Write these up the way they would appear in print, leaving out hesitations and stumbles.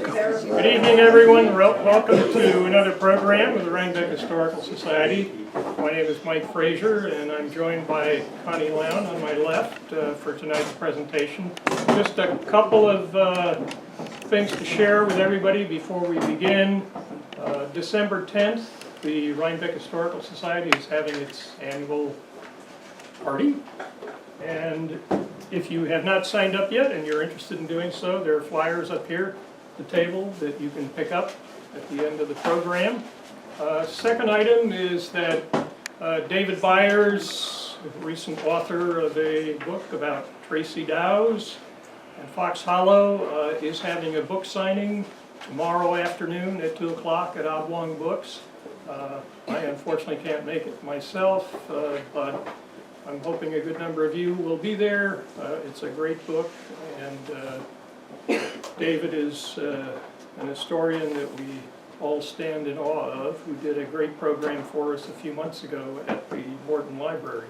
Good evening, everyone. Welcome to another program of the Rhinebeck Historical Society. My name is Mike Frazier, and I'm joined by Connie Lown on my left for tonight's presentation. Just a couple of things to share with everybody before we begin. December 10th, the Rhinebeck Historical Society is having its annual party. And if you have not signed up yet and you're interested in doing so, there are flyers up here at the table that you can pick up at the end of the program. Second item is that David Byers, recent author of a book about Tracy Dow's and Fox Hollow, is having a book signing tomorrow afternoon at 2 o'clock at Oblong Books. I unfortunately can't make it myself, but I'm hoping a good number of you will be there. It's a great book, and David is an historian that we all stand in awe of, who did a great program for us a few months ago at the Morton Library.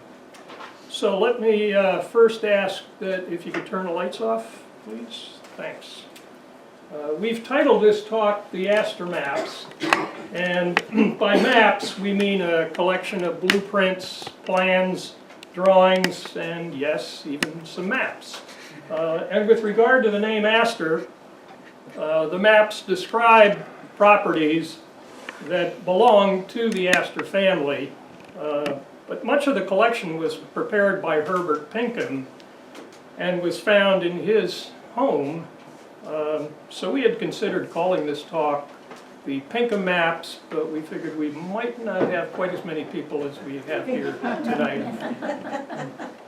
So let me first ask that if you could turn the lights off, please. Thanks. We've titled this talk The Astor Maps, and by maps we mean a collection of blueprints, plans, drawings, and yes, even some maps. And with regard to the name Astor, the maps describe properties that belong to the Astor family, but much of the collection was prepared by Herbert Pinkham and was found in his home. So we had considered calling this talk the Pinkham Maps, but we figured we might not have quite as many people as we have here tonight.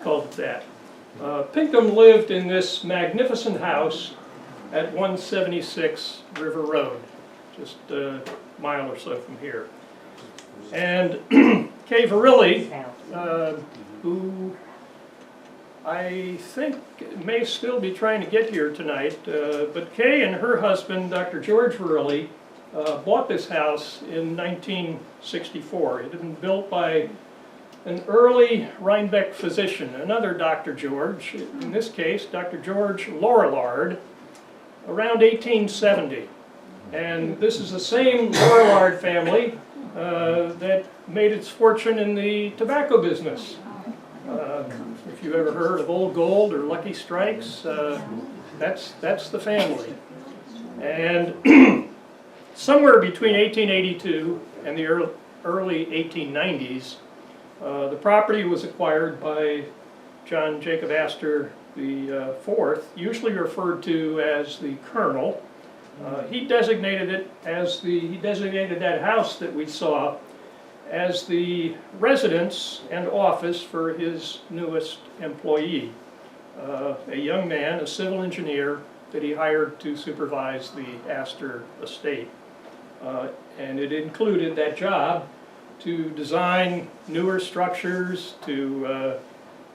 Called it that. Pinkham lived in this magnificent house at 176 River Road, just a mile or so from here. And Kay Verrilli, who I think may still be trying to get here tonight, but Kay and her husband, Dr. George Verrilli, bought this house in 1964. It had been built by an early Rhinebeck physician, another Dr. George, in this case Dr. George Lorillard, around 1870. And this is the same Lorillard family that made its fortune in the tobacco business. If you've ever heard of Old Gold or Lucky Strikes, that's the family. And somewhere between 1882 and the early 1890s, the property was acquired by John Jacob Astor the Fourth, usually referred to as the Colonel. He designated that house that we saw as the residence and office for his newest employee, a young man, a civil engineer that he hired to supervise the Astor estate. And it included that job to design newer structures, to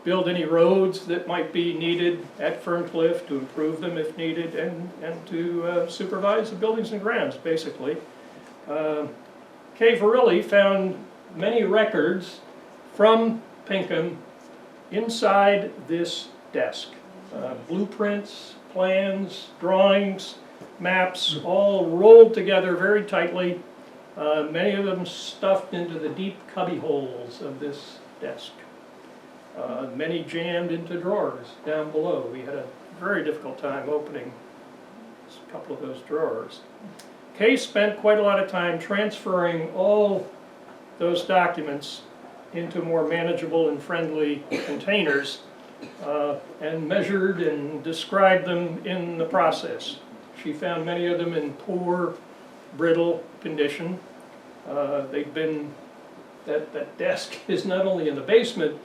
build any roads that might be needed at Ferncliff, to improve them if needed, and to supervise the buildings and grounds, basically. Kay Verrilli found many records from Pinkham inside this desk. Blueprints, plans, drawings, maps, all rolled together very tightly, many of them stuffed into the deep cubby holes of this desk. Many jammed into drawers down below. We had a very difficult time opening a couple of those drawers. Kay spent quite a lot of time transferring all those documents into more manageable and friendly containers and measured and described them in the process. She found many of them in poor, brittle condition. That desk is not only in the basement,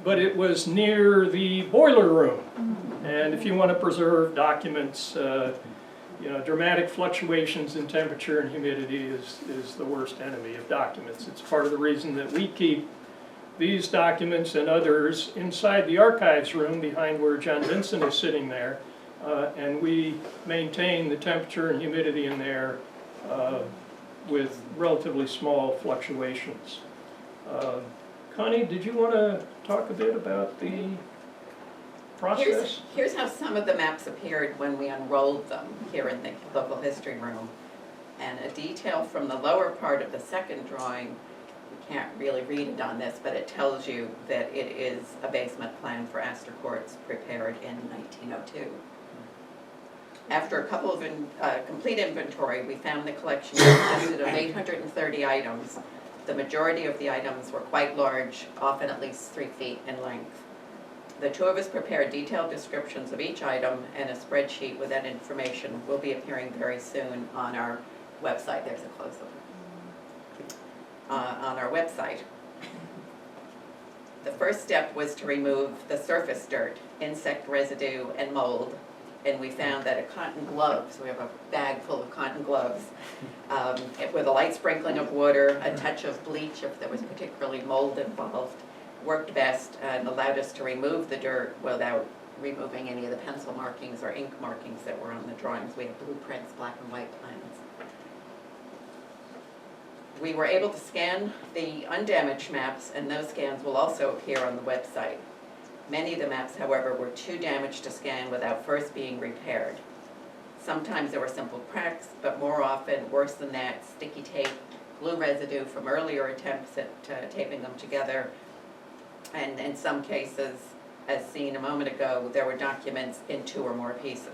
but it was near the boiler room. And if you want to preserve documents, dramatic fluctuations in temperature and humidity is the worst enemy of documents. It's part of the reason that we keep these documents and others inside the archives room behind where John Vincent is sitting there, and we maintain the temperature and humidity in there with relatively small process? Here's how some of the maps appeared when we unrolled them here in the local history room. And a detail from the lower part of the second drawing, we can't really read it on this, but it tells you that it is a basement plan for Astor Courts prepared in 1902. After a couple of complete inventory, we found the collection consisted of 830 items. The majority of the items were quite large, often at least 3 feet in length. The two of us prepared detailed descriptions of each item, and a spreadsheet with that information will be appearing very soon on our website. There's a close-up. On our website. The first step was to remove the surface dirt, insect residue, and mold. And we found that a cotton glove, so we have a bag full of cotton gloves, with a light sprinkling of water, a touch of bleach if there was particularly mold involved, worked best and allowed us to remove the dirt without removing any of the pencil markings or ink markings that were on the drawings. We have blueprints, black and white plans. We were able to scan the undamaged maps, and those scans will also appear on the website. Many of the maps, however, were too damaged to scan without first being repaired. Sometimes there were simple cracks, but more often, worse than that, sticky tape, glue residue from earlier attempts at taping them together, and in some cases, as seen a moment ago, there were documents in 2 or more pieces.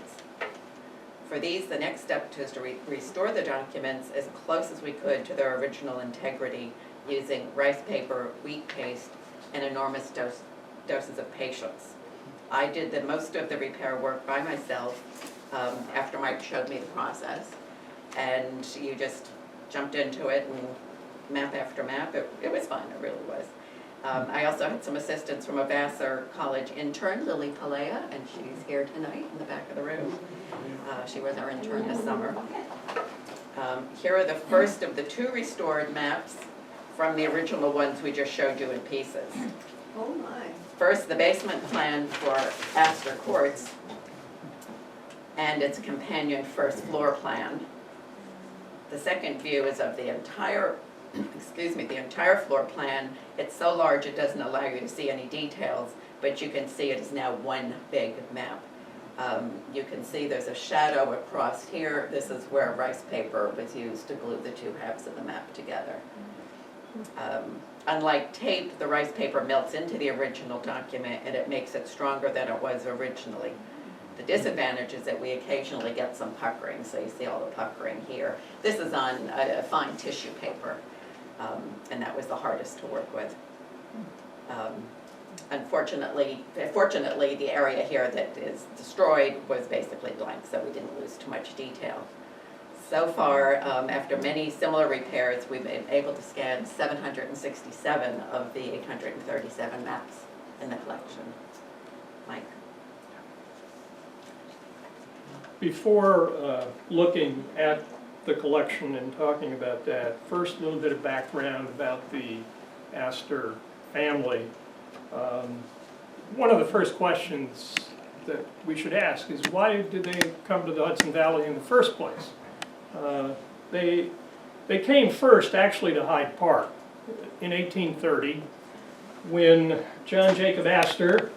For these, the next step is to restore the documents as close as we could to their original integrity using rice paper, wheat paste, and enormous doses of patience. I did most of the repair work by myself after Mike showed me the process, and you just jumped into it and map after map. It was fun, it really was. I also had some assistance from a Vassar College intern, Lily Palea, and she's here tonight in the back of the room. She was our intern this summer. Here are the first of the 2 restored maps from the original ones we just showed you in pieces. Oh my. First, the basement plan for Astor Courts and its companion first floor plan. The second view is of the entire, the entire floor plan. It's so large it doesn't allow you to see any details, but you can see it is now one big map. You can see there's a shadow across here. This is where rice paper was used to glue the 2 halves of the map together. Unlike tape, the rice paper melts into the original document and it makes it stronger than it was originally. The disadvantage is that we occasionally get some puckering, so you see all the puckering here. This is on a fine tissue paper, and that was the hardest to work with. Fortunately, the area here that is destroyed was basically blank, so we didn't lose too much detail. So far, after many similar repairs, we've been able to scan 767 of the 837 maps in the collection. Mike? Before looking at the collection and talking about that, first a little bit of background about the Astor family. One of the first questions that we should ask is, why did they come to the Hudson Valley in the first place? They came first actually to Hyde Park in 1830 when John Jacob Astor,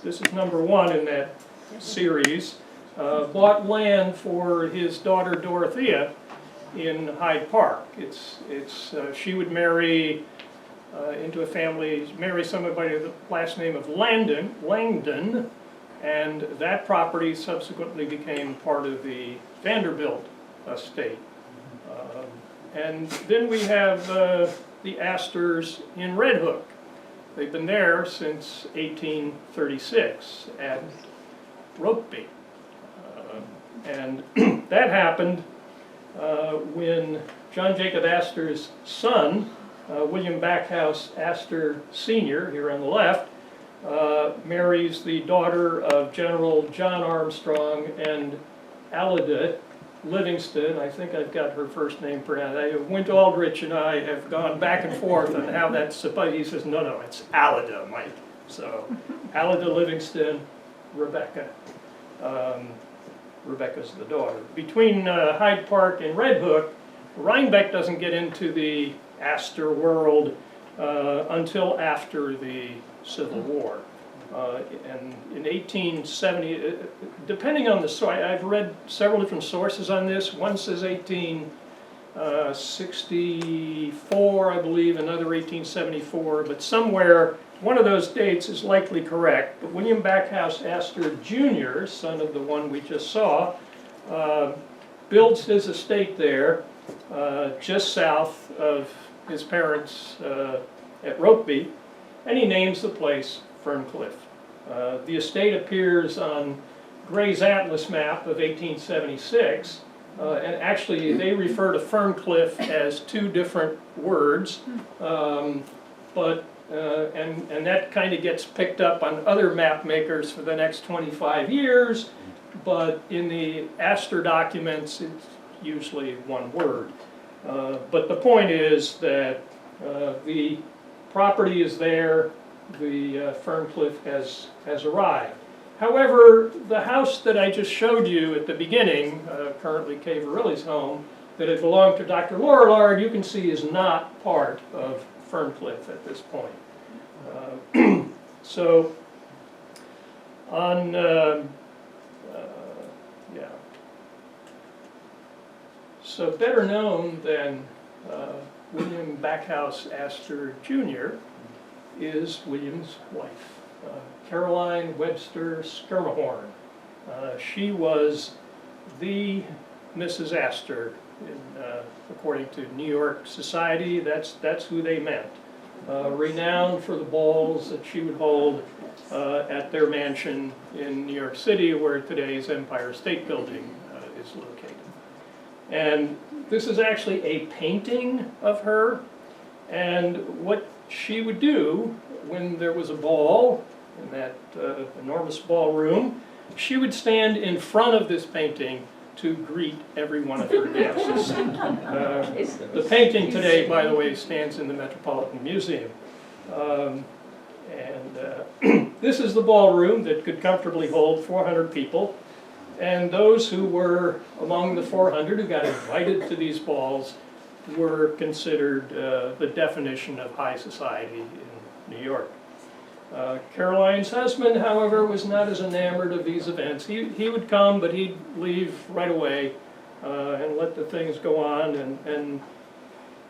this is number 1 in that series, bought land for his daughter Dorothea in Hyde Park. She would marry into a family, marry somebody with the last name of Langdon, and that property subsequently became part of the Vanderbilt estate. And then we have the Astors in Red Hook. They've been there since 1836 at Rokeby. And that happened when John Jacob Astor's son, William Backhouse Astor Sr., here on the left, marries the daughter of General John Armstrong and Alida Livingston. I think I've got her first name pronounced. Wint Aldrich and I have gone back and forth on how that's supposed. He says, no, it's Alida, Mike. So Alida Livingston, Rebecca. Rebecca's the daughter. Between Hyde Park and Red Hook, Rhinebeck doesn't get into the Astor world until after the Civil War. And in 1870, depending on the source, I've read several different sources on this. One says 1864, I believe, another 1874, but somewhere, one of those dates is likely correct. But William Backhouse Astor Jr., son of the one we just saw, builds his estate there, just south of his parents at Rokeby, and he names the place Ferncliff. The estate appears on Gray's Atlas map of 1876, and actually they refer to Ferncliff as two different words, and that kind of gets picked up on other map makers for the next 25 years, but in the Astor documents it's usually one word. But the point is that the property is there, the Ferncliff has arrived. However, the house that I just showed you at the beginning, currently Kay Verrilli's home, that had belonged to Dr. Lorillard, you can see is not part of Ferncliff at this point. So, on, yeah. So better known than William Backhouse Astor Jr. is William's wife, Caroline Webster Skirmahorn. She was the Mrs. Astor, according to New York society. That's who they meant. Renowned for the balls that she would hold at their mansion in New York City, where today's Empire State Building is located. And this is actually a painting of her, and what she would do when there was a ball in that enormous ballroom, she would stand in front of this painting to greet every one of her guests. The painting today, by the way, stands in the Metropolitan Museum. This is the ballroom that could comfortably hold 400 people. And those who were among the 400 who got invited to these balls were considered the definition of high society in New York. Caroline's husband, however, was not as enamored of these events. He would come, but he'd leave right away and let the things go on. And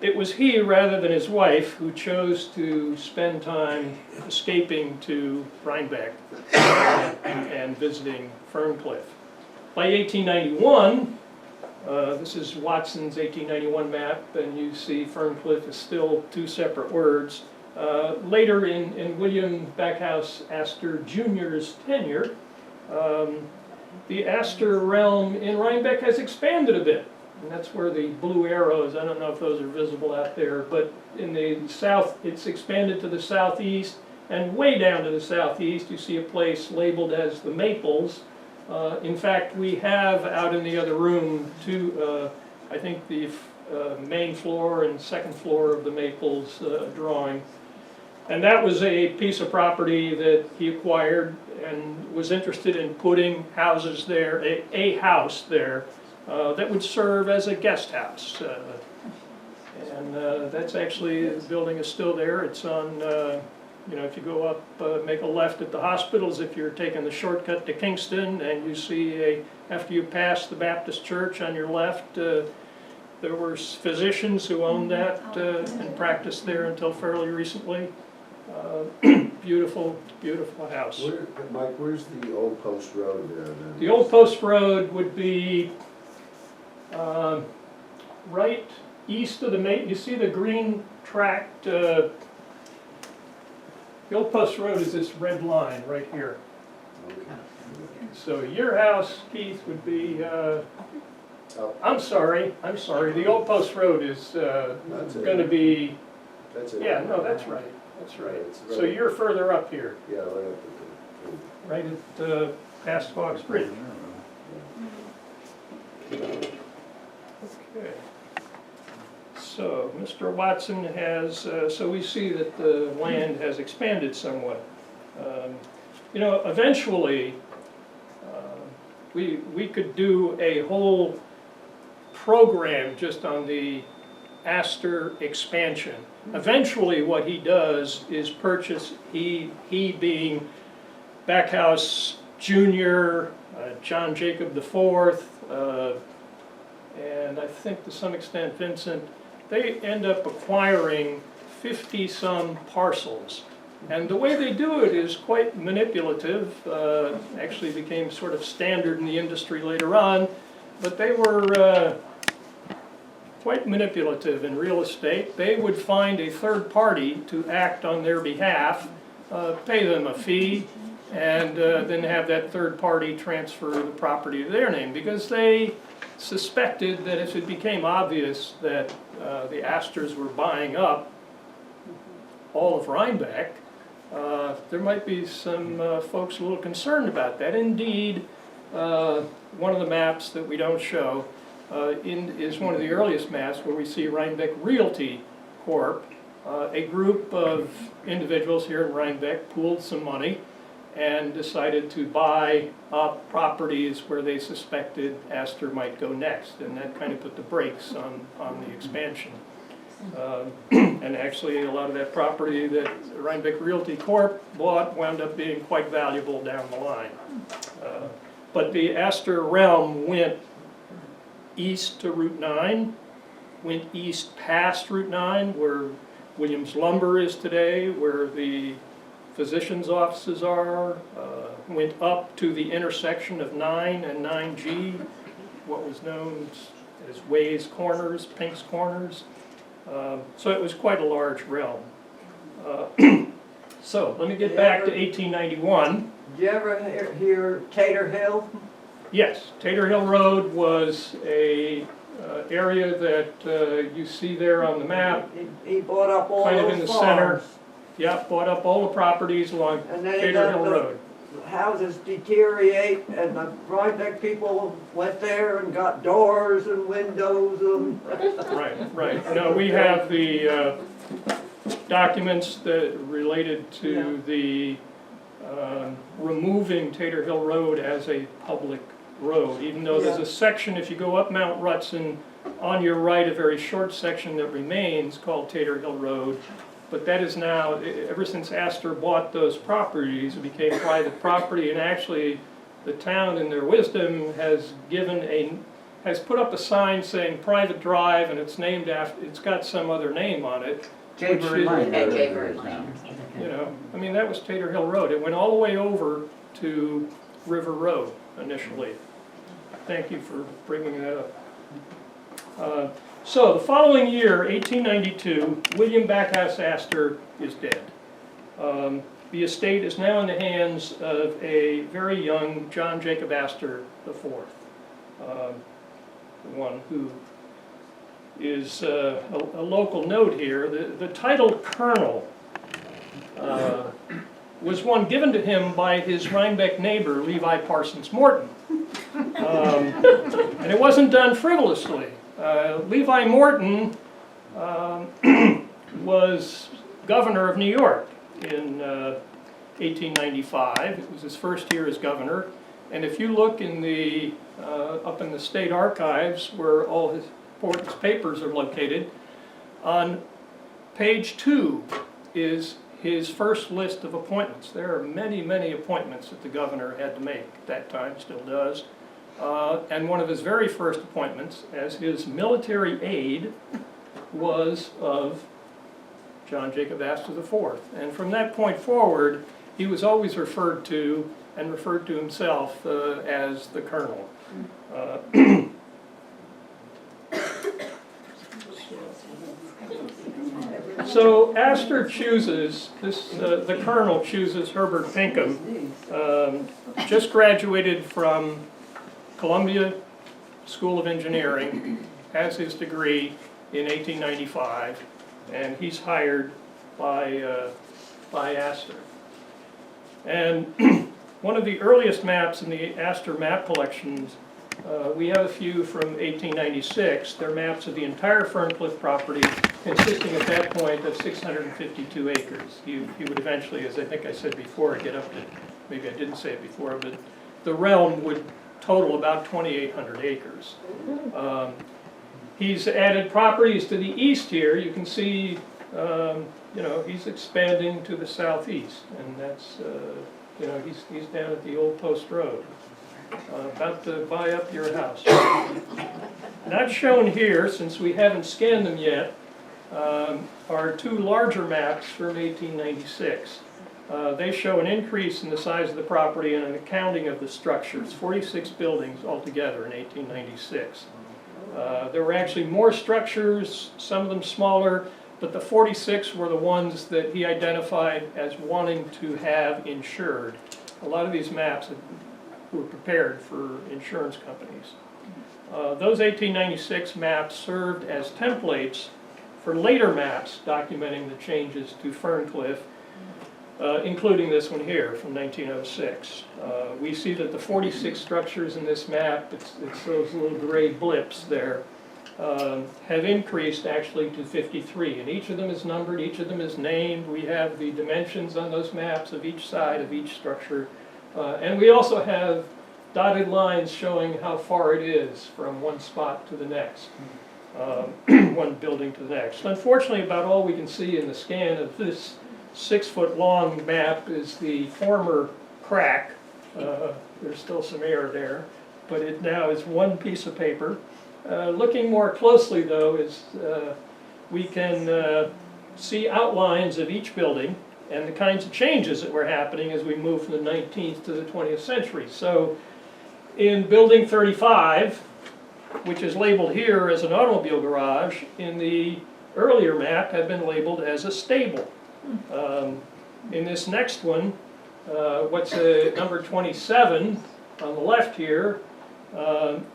it was he, rather than his wife, who chose to spend time escaping to Rhinebeck and visiting Ferncliff. By 1891, this is Watson's 1891 map, and you see Ferncliff is still two separate words. Later in William Backhouse Astor Jr.'s tenure, the Astor realm in Rhinebeck has expanded a bit. And that's where the blue arrows, I don't know if those are visible out there, but in the south, it's expanded to the southeast, and way down to the southeast, you see a place labeled as the Maples. In fact, we have out in the other room two, I think the main floor and second floor of the Maples drawing. And that was a piece of property that he acquired and was interested in putting houses there, a house there, that would serve as a guest house. And that's actually, the building is still there. It's on, you know, if you go up, make a left at the hospitals, if you're taking the shortcut to Kingston, and you see, after you pass the Baptist church on your left, there were physicians who owned that and practiced there until fairly recently. Beautiful, beautiful house. Mike, where's the old post road there then? The old post road would be right east of the main. You see the green tract. The old post road is this red line right here. Okay. So your house, Keith, would be. I'm sorry. The old post road is going to be. That's it. Yeah, no, that's right. That's right. It's right. So you're further up here, Yeah, right up at right at past Fox Bridge. Okay. So Mr. Watson has, so we see that the land has expanded somewhat. You know, eventually, we could do a whole program just on the Astor expansion. Eventually what he does is purchase, he being Backhouse Jr., John Jacob IV, and I think to some extent Vincent, they end up acquiring 50-some parcels. And the way they do it is quite manipulative, actually became sort of standard in the industry later on, but they were quite manipulative in real estate. They would find a third party to act on their behalf, pay them a fee, and then have that third party transfer the property to their name, because they suspected that if it became obvious that the Astors were buying up all of Rhinebeck, there might be some folks a little concerned about that. Indeed, one of the maps that we don't show is one of the earliest maps where we see Rhinebeck Realty Corp., a group of individuals here in Rhinebeck pooled some money and decided to buy up properties where they suspected Astor might go next, and that kind of put the brakes on the expansion. And actually a lot of that property that Rhinebeck Realty Corp. Bought wound up being quite valuable down the line. But the Astor realm went east to Route 9, went east past Route 9 where Williams Lumber is today, where the physicians' offices are, went up to the intersection of 9 and 9G, what was known as Way's Corners, Pink's Corners. So it was quite a large realm. So let me get back to 1891. Did you ever hear Tater Hill? Yes, Tater Hill Road was a area that you see there on the map, He bought up all kind of those in the farms. center. Yeah, bought up all the properties along And then Tater Hill Road. the houses deteriorate, and the Rhinebeck people went there and got doors and windows and... Right. No, we have the documents that related to the removing Tater Hill Road as a public road, even though there's a section, if you go up Mount Rutson, on your right, a very short section that remains called Tater Hill Road. But that is now, ever since Astor bought those properties, it became private property, and actually the town in their wisdom has put up a sign saying private drive, and it's named after, it's got some other name on it. Chamber which is- Lane. And Chamber Lane. You know, I mean, that was Tater Hill Road. It went all the way over to River Road initially. Thank you for bringing that up. So the following year, 1892, William Backhouse Astor is dead. The estate is now in the hands of a very young John Jacob Astor IV, the one who is a local note here. The title Colonel was one given to him by his Rhinebeck neighbor, Levi Parsons Morton. And it wasn't done frivolously. Levi Morton was governor of New York in 1895. It was his first year as governor. And if you look in the up in the state archives where all his papers are located, on page 2 is his first list of appointments. There are many, many appointments that the governor had to make at that time, still does. And one of his very first appointments as his military aide was of John Jacob Astor IV. And from that point forward, he was always referred to himself as the Colonel. So Astor chooses, the Colonel chooses Herbert Pinkham, just graduated from Columbia School of Engineering, has his degree in 1895, and he's hired by Astor. And one of the earliest maps in the Astor map collections, we have a few from 1896. They're maps of the entire Ferncliff property, consisting at that point of 652 acres. He would eventually, as I think I said before, get up to, maybe I didn't say it before, but the realm would total about 2,800 acres. He's added properties to the east here. You can see, you know, he's expanding to the southeast, and that's You know, he's down at the Old Post Road, about to buy up your house. Not shown here, since we haven't scanned them yet, are two larger maps from 1896. They show an increase in the size of the property and an accounting of the structures, 46 buildings altogether in 1896. There were actually more structures, some of them smaller, but the 46 were the ones that he identified as wanting to have insured. A lot of these maps were prepared for insurance companies. Those 1896 maps served as templates for later maps documenting the changes to Ferncliff, including this one here from 1906. We see that the 46 structures in this map, it's those little gray blips there, have increased actually to 53, and each of them is numbered, each of them is named. We have the dimensions on those maps of each side of each structure, and we also have dotted lines showing how far it is from one spot to the next, one building to the next. Unfortunately, about all we can see in the scan of this 6-foot-long map is the former crack. There's still some air there, but it now is one piece of paper. Looking more closely, though, is we can see outlines of each building and the kinds of changes that were happening as we move from the 19th to the 20th century. So in building 35, which is labeled here as an automobile garage, in the earlier map had been labeled as a stable. In this next one, what's number 27 on the left here,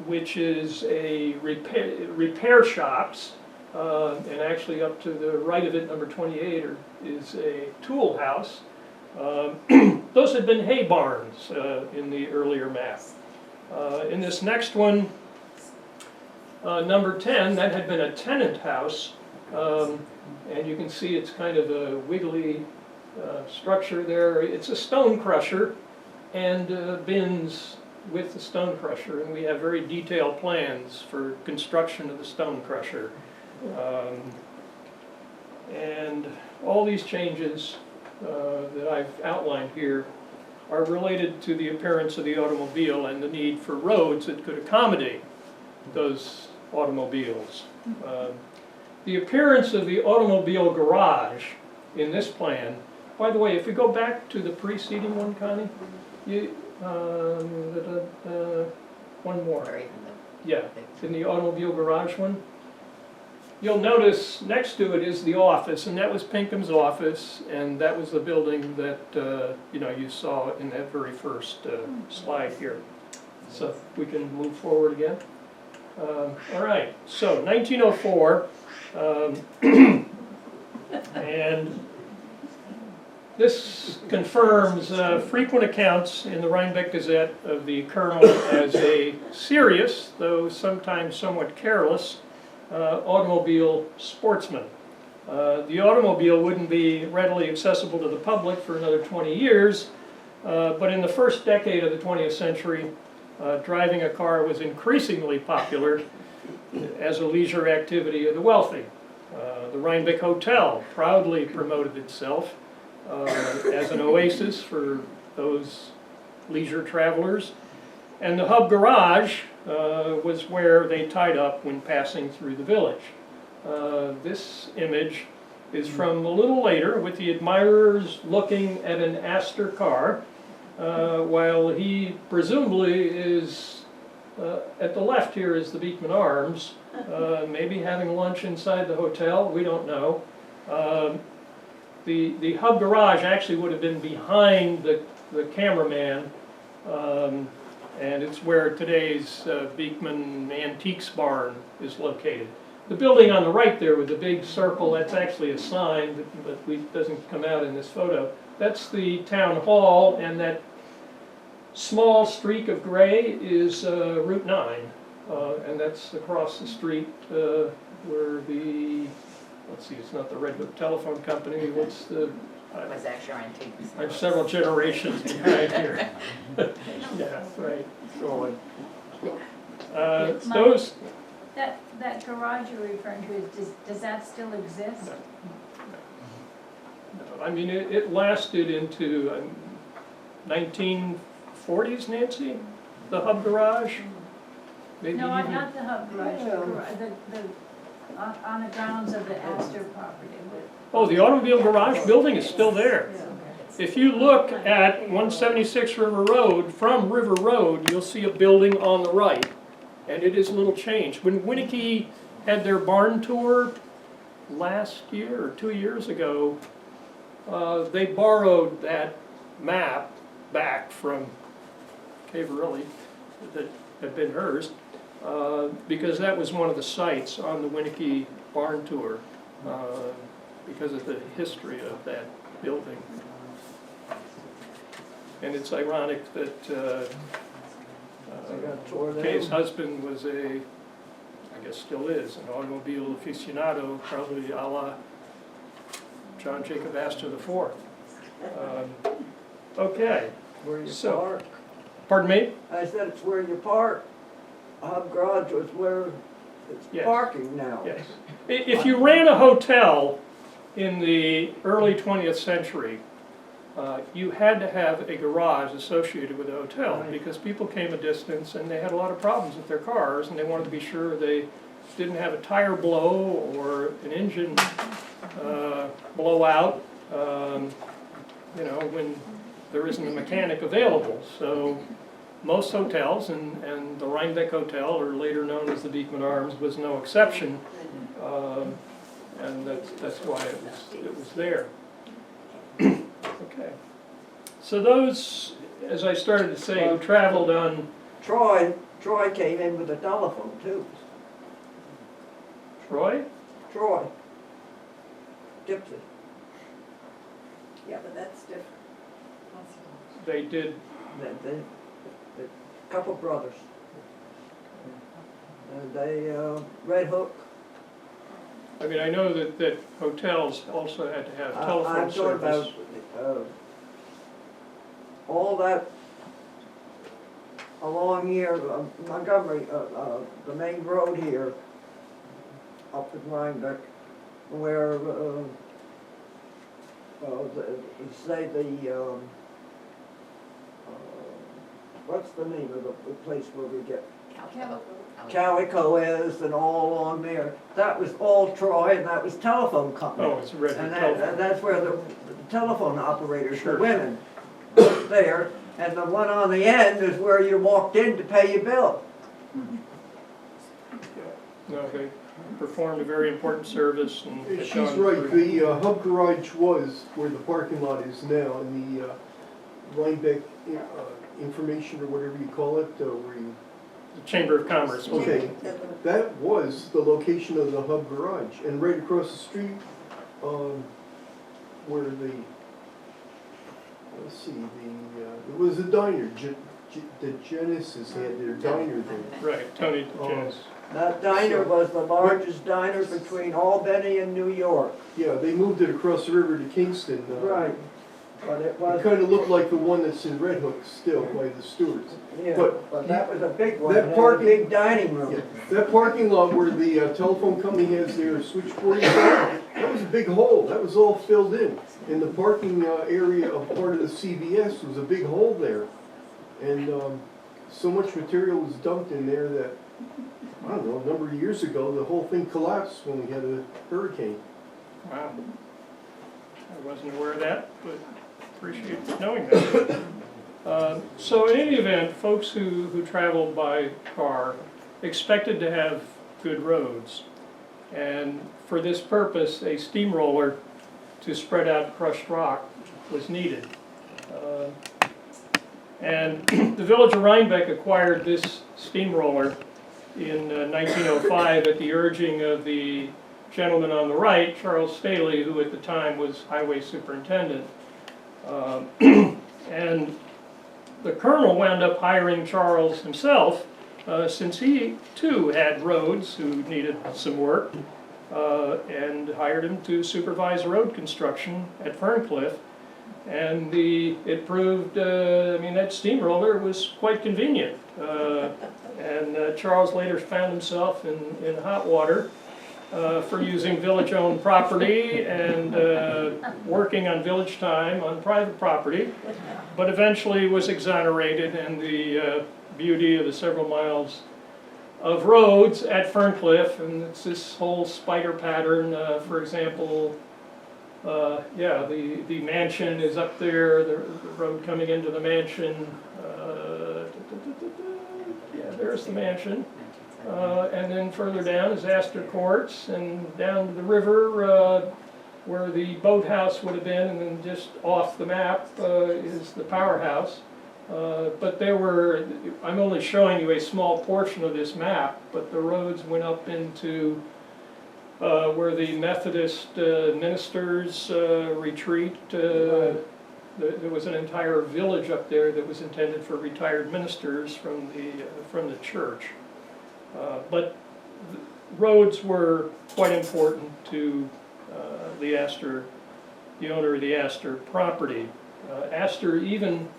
which is a repair shops, and actually up to the right of it, number 28, is a tool house. Those had been hay barns in the earlier map. In this next one, number 10, that had been a tenant house, and you can see it's kind of a wiggly structure there. It's a stone crusher and bins with the stone crusher, and we have very detailed plans for construction of the stone crusher. And all these changes that I've outlined here are related to the appearance of the automobile and the need for roads that could accommodate those automobiles. The appearance of the automobile garage in this plan, by the way, if we go back to the preceding one, Connie, one more. Or even Yeah, in the automobile garage one. You'll notice next to it is the office, and that was Pinkham's office, and that was the building that you saw in that very first slide here. So we can move forward again. All right, so 1904, and this confirms frequent accounts in the Rhinebeck Gazette of the Colonel as a serious, though sometimes somewhat careless, automobile sportsman. The automobile wouldn't be readily accessible to the public for another 20 years, but in the first decade of the 20th century, driving a car was increasingly popular as a leisure activity of the wealthy. The Rhinebeck Hotel proudly promoted itself as an oasis for those leisure travelers. And the Hub Garage was where they tied up when passing through the village. This image is from a little later, with the admirers looking at an Astor car, while he presumably is, at the left here is the Beekman Arms, maybe having lunch inside the hotel, we don't know. The Hub Garage actually would have been behind the cameraman, and it's where today's Beekman Antiques Barn is located. The building on the right there with the big circle, that's actually a sign, but it doesn't come out in this photo. That's the town hall, and that small streak of gray is Route 9, and that's across the street where the, let's see, it's not the Redwood Telephone Company, what's the... it was Astor Antiques. I'm several generations behind here. Yeah, right. Those... That garage you're referring to, does that still exist? No, I mean, it lasted into 1940s, Nancy? The hub garage? Maybe No, even- not the hub garage, Yeah. on the grounds of the Astor property. Oh, the automobile garage building is still there. Yeah. If you look at 176 River Road, from River Road, you'll see a building on the right, and it is a little changed. When Winnicky had their barn tour last year or 2 years ago, they borrowed that map back from Cavarelli that had been hers, because that was one of the sites on the Winnicky barn tour, because of the history of that building. And it's ironic that They got tore down. Kay's husband was I guess still is, an automobile aficionado, probably a la John Jacob Astor IV. Okay, Where you So- park. pardon me? I said it's where you park. Hub garage was where it's Yes. parking now. Yes. If you ran a hotel in the early 20th century, you had to have a garage associated with the hotel, Right. because people came a distance and they had a lot of problems with their cars, and they wanted to be sure they didn't have a tire blow or an engine blowout, when there isn't a mechanic available. So most hotels, and the Rhinebeck Hotel, or later known as the Beekman Arms, was no exception, and that's why it was there. Okay. So those, as I started to say, who traveled on Troy came in with a telephone too. Troy? Troy. Dipsy. Yeah, but that's different. They did, The couple brothers. And they, Red Hook. I mean, I know that hotels also had to have telephone I'm talking about, service. all that along here, Montgomery, the main road here, up in Rhinebeck, where, what's the name of the place where we get Calico is and all along there. That was all Troy, and that was telephone company. Oh, it's a Red Hook And telephone. that's where the telephone operators, Sure. the women, was there. And the one on the end is where you walked in to pay your bill. No, they performed a very important service and had She's gone right, through- the hub garage was where the parking lot is now, in the Rhinebeck information, or whatever you call it, where you, the Chamber of Commerce. okay, that was the location of the hub garage. And right across the street, where the, let's see, it was a diner, the Genesis had their diner there. Right, Tony DeGenis. That diner was the largest diner between Albany and New York. Yeah, they moved it across the river to Kingston. Right. But it It was, kind of looked like the one that's in Red Hook still, by the Stewarts. yeah, but but that was a big one. that It had a parking- big dining room. Yeah, that parking lot where the telephone company has their switchboard, that was a big hole, that was all filled in. And the parking area of part of the CVS was a big hole there. And so much material was dumped in there that, I don't know, a number of years ago, the whole thing collapsed when we had a hurricane. Wow. I wasn't aware of that, but appreciate knowing that. So in any event, folks who traveled by car expected to have good roads. And for this purpose, a steamroller to spread out crushed rock was needed. And the village of Rhinebeck acquired this steamroller in 1905 at the urging of the gentleman on the right, Charles Staley, who at the time was highway superintendent. And the colonel wound up hiring Charles himself, since he too had roads who needed some work, and hired him to supervise road construction at Ferncliff. And it proved, that steamroller was quite convenient. And Charles later found himself in hot water for using village-owned property and working on village time on private property, but eventually was exonerated, and the beauty of the several miles of roads at Ferncliff, and it's this whole spider pattern, for example, yeah, the mansion is up there, the road coming into the mansion, yeah, there's the mansion. And then further down is Astor Courts, and down to the river where the boathouse would have been, and then just off the map is the powerhouse. But there were, I'm only showing you a small portion of this map, but the roads went up into where the Methodist ministers retreat. There was an entire village up there that was intended for retired ministers from the church. But roads were quite important to the owner of the Astor property. Astor even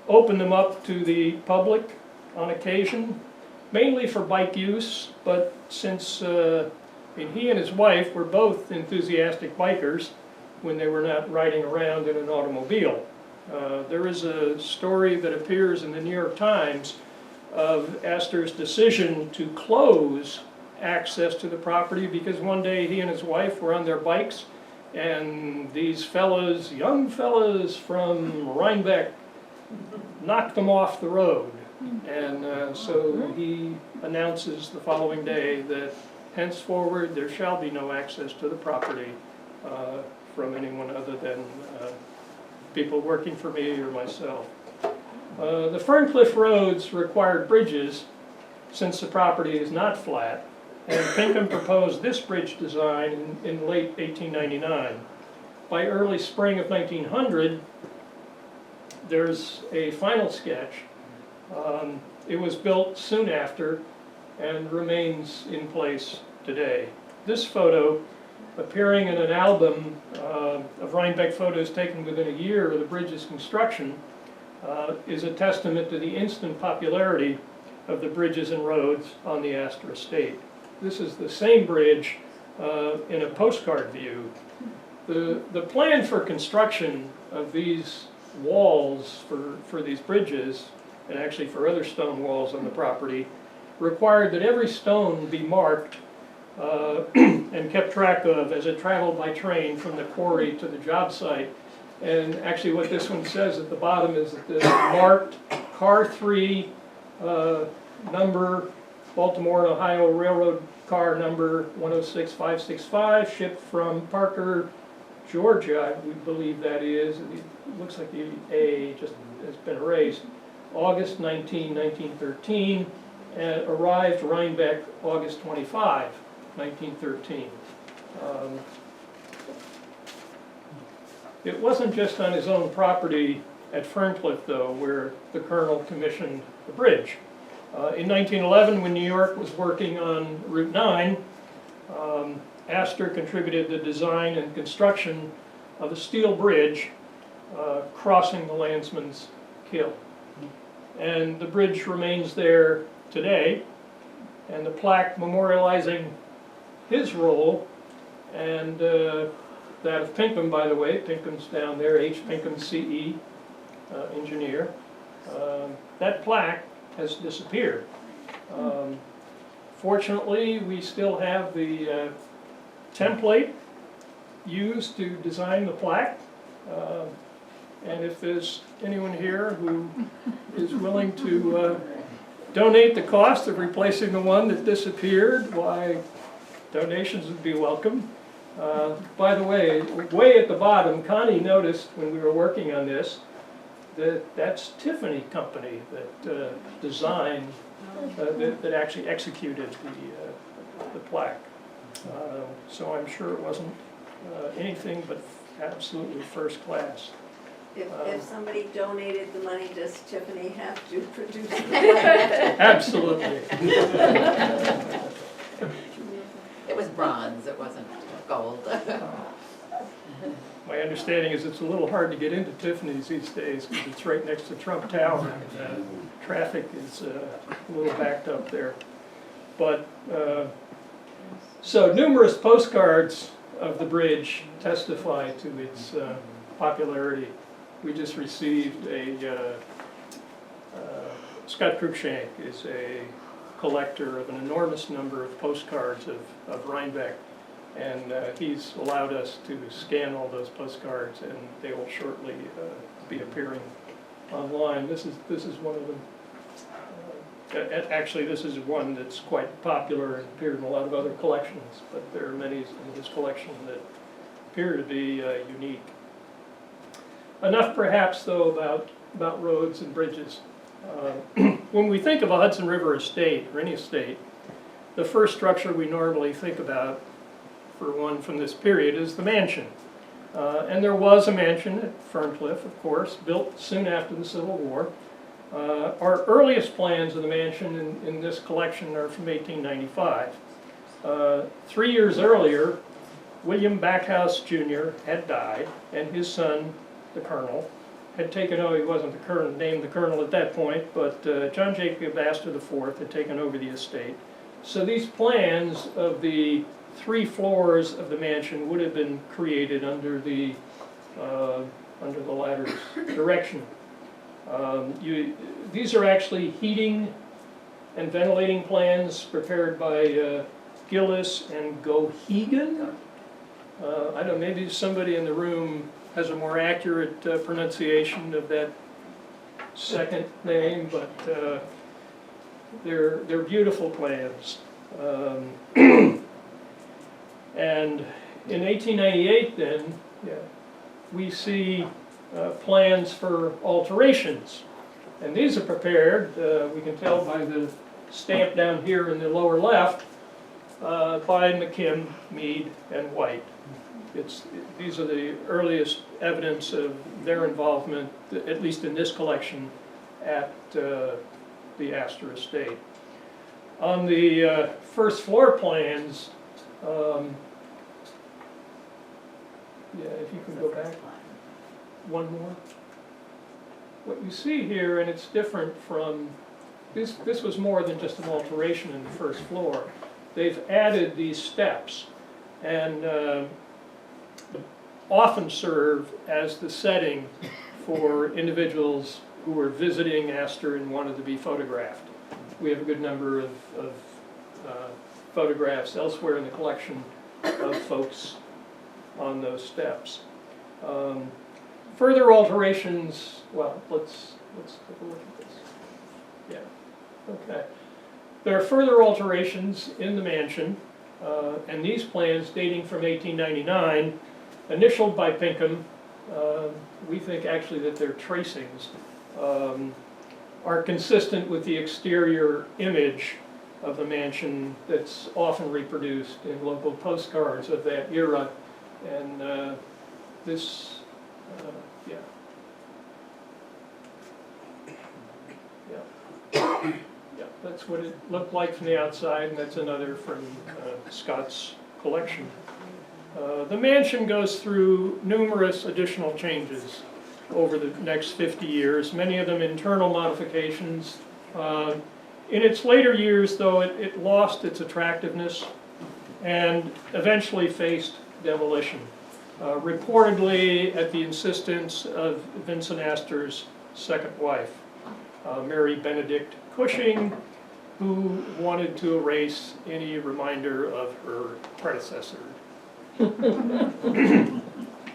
opened them up to the public on occasion, mainly for bike use, but since he and his wife were both enthusiastic bikers when they were not riding around in an automobile. There is a story that appears in the New York Times of Astor's decision to close access to the property because one day he and his wife were on their bikes and these fellows, young fellows from Rhinebeck, knocked them off the road. And so he announces the following day that henceforward there shall be no access to the property from anyone other than people working for me or myself. The Ferncliff roads required bridges since the property is not flat, and Pinkham proposed this bridge design in late 1899. By early spring of 1900, there's a final sketch. It was built soon after and remains in place today. This photo, appearing in an album of Rhinebeck photos taken within a year of the bridge's construction, is a testament to the instant popularity of the bridges and roads on the Astor estate. This is the same bridge in a postcard view. The plan for construction of these walls for these bridges, and actually for other stone walls on the property, required that every stone be marked and kept track of as it traveled by train from the quarry to the job site. And actually what this one says at the bottom is that the marked car 3 number, Baltimore and Ohio Railroad car number 106565, shipped from Parker, Georgia, I believe that is. It looks like the A just has been erased. August 19, 1913, and arrived Rhinebeck August 25, 1913. It wasn't just on his own property at Ferncliff, though, where the Colonel commissioned the bridge. In 1911, when New York was working on Route 9, Astor contributed the design and construction of a steel bridge crossing the Landsman's Kill. And the bridge remains there today, and the plaque memorializing his role and that of Pinkham, by the way. Pinkham's down there, H. Pinkham, CE, engineer. That plaque has disappeared. Fortunately, we still have the template used to design the plaque. And if there's anyone here who is willing to donate the cost of replacing the one that disappeared, why, donations would be welcome. By the way at the bottom, Connie noticed when we were working on this that that's Tiffany Company that designed, that actually executed the plaque. So I'm sure it wasn't anything but absolutely first class. If somebody donated the money, does Tiffany have to produce the money? Absolutely. It was bronze, it wasn't gold. My understanding is it's a little hard to get into Tiffany's these days because it's right next to Trump Tower, and traffic is a little backed up there. But So numerous postcards of the bridge testify to its popularity. We just received Scott Cruikshank is a collector of an enormous number of postcards of Rhinebeck, and he's allowed us to scan all those postcards, and they will shortly be appearing online. This is one of them. Actually, this is one that's quite popular and appeared in a lot of other collections, but there are many in his collection that appear to be unique. Enough perhaps, though, about roads and bridges. When we think of a Hudson River estate, or any estate, the first structure we normally think about, for one from this period, is the mansion. And there was a mansion at Ferncliff, of course, built soon after the Civil War. Our earliest plans of the mansion in this collection are from 1895. 3 years earlier, William Backhouse Jr. had died, and his son, the Colonel, had taken over. He wasn't the colonel, named the Colonel at that point, but John Jacob Astor IV had taken over the estate. So these plans of the 3 floors of the mansion would have been created under the latter's direction. These are actually heating and ventilating plans prepared by Gillis and Gohegan. I don't know, maybe somebody in the room has a more accurate pronunciation of that second name, but they're beautiful plans. And in 1898 then, we see plans for alterations. And these are prepared, we can tell by the stamp down here in the lower left, by McKim, Mead, and White. These are the earliest evidence of their involvement, at least in this collection, at the Astor estate. On the first floor plans, if you can go back one more. What you see here, and it's different from, this was more than just an alteration in the first floor. They've added these steps, and often serve as the setting for individuals who were visiting Astor and wanted to be photographed. We have a good number of photographs elsewhere in the collection of folks on those steps. Further alterations, well, let's take a look at this. Yeah, okay. There are further alterations in the mansion, and these plans dating from 1899, initialed by Pinkham. We think actually that their tracings are consistent with the exterior image of the mansion that's often reproduced in local postcards of that era. And this, yeah. Yeah, that's what it looked like from the outside, and that's another from Scott's collection. The mansion goes through numerous additional changes over the next 50 years, many of them internal modifications. In its later years, though, it lost its attractiveness and eventually faced demolition, reportedly at the insistence of Vincent Astor's second wife, Mary Benedict Cushing, who wanted to erase any reminder of her predecessor.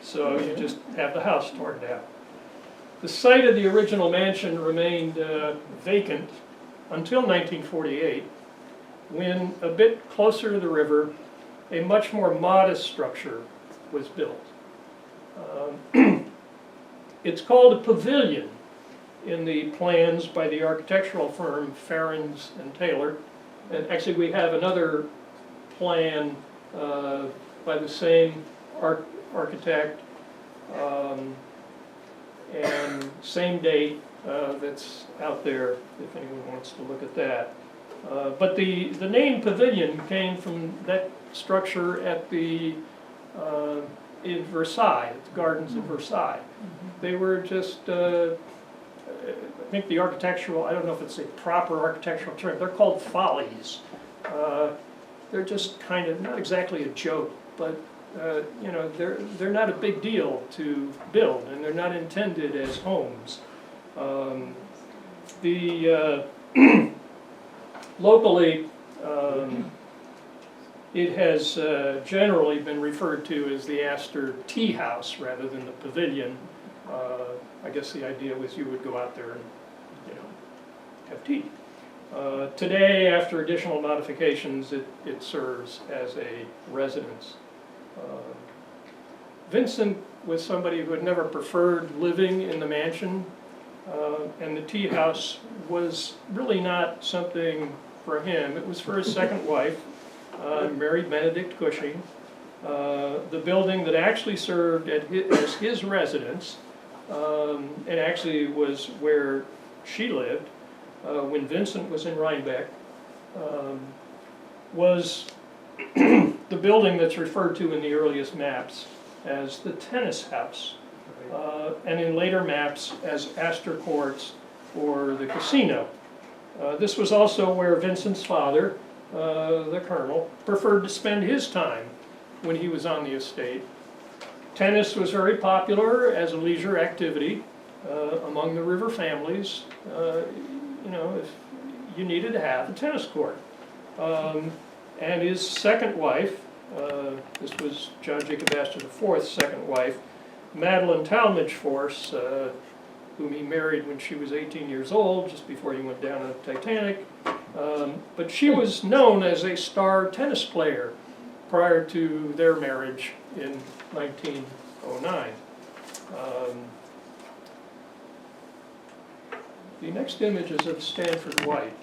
So you just have the house torn down. The site of the original mansion remained vacant until 1948, when a bit closer to the river, a much more modest structure was built. It's called a pavilion in the plans by the architectural firm Ferrens and Taylor. And actually we have another plan by the same architect and same date that's out there if anyone wants to look at that. But the name Pavilion came from that structure at the in Versailles, at the gardens of Versailles. They were just, I think the architectural, I don't know if it's a proper architectural term, they're called follies. they're just kind of, not exactly a joke, but you know, they're not a big deal to build, and they're not intended as homes. Locally, it has generally been referred to as the Astor Tea House rather than the Pavillion. I guess the idea was you would go out there and, you know, have tea. Today, after additional modifications, it serves as a residence. Vincent was somebody who had never preferred living in the mansion, and the tea house was really not something for him. It was for his second wife, Mary Benedict Cushing. The building that actually served as his residence, and actually was where she lived when Vincent was in Rhinebeck, was the building that's referred to in the earliest maps as the tennis house, and in later maps as Astor Courts or the casino. This was also where Vincent's father, the colonel, preferred to spend his time when he was on the estate. Tennis was very popular as a leisure activity among the river families. You know, if you needed to have a tennis court. And his second wife, this was John Jacob Astor IV's second wife, Madeline Talmadge Force, whom he married when she was 18 years old, just before he went down on the Titanic. But she was known as a star tennis player prior to their marriage in 1909. The next image is of Stanford White,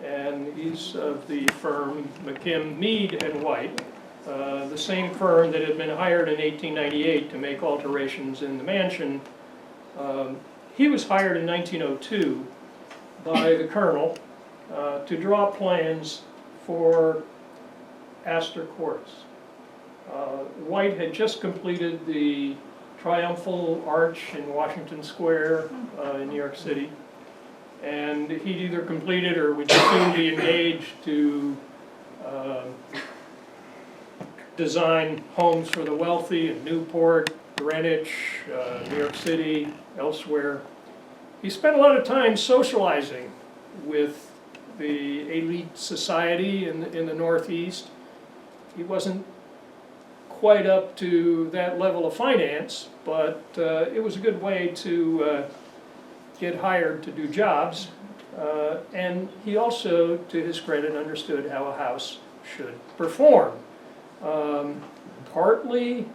and he's of the firm McKim, Mead and White, the same firm that had been hired in 1898 to make alterations in the mansion. He was hired in 1902 by the colonel to draw plans for Astor Courts. White had just completed the Triumphal Arch in Washington Square in New York City, and he'd either completed or would soon be engaged to design homes for the wealthy in Newport, Greenwich, New York City, elsewhere. He spent a lot of time socializing with the elite society in the Northeast. He wasn't quite up to that level of finance, but it was a good way to get hired to do jobs. And he also, to his credit, understood how a house should perform. Partly,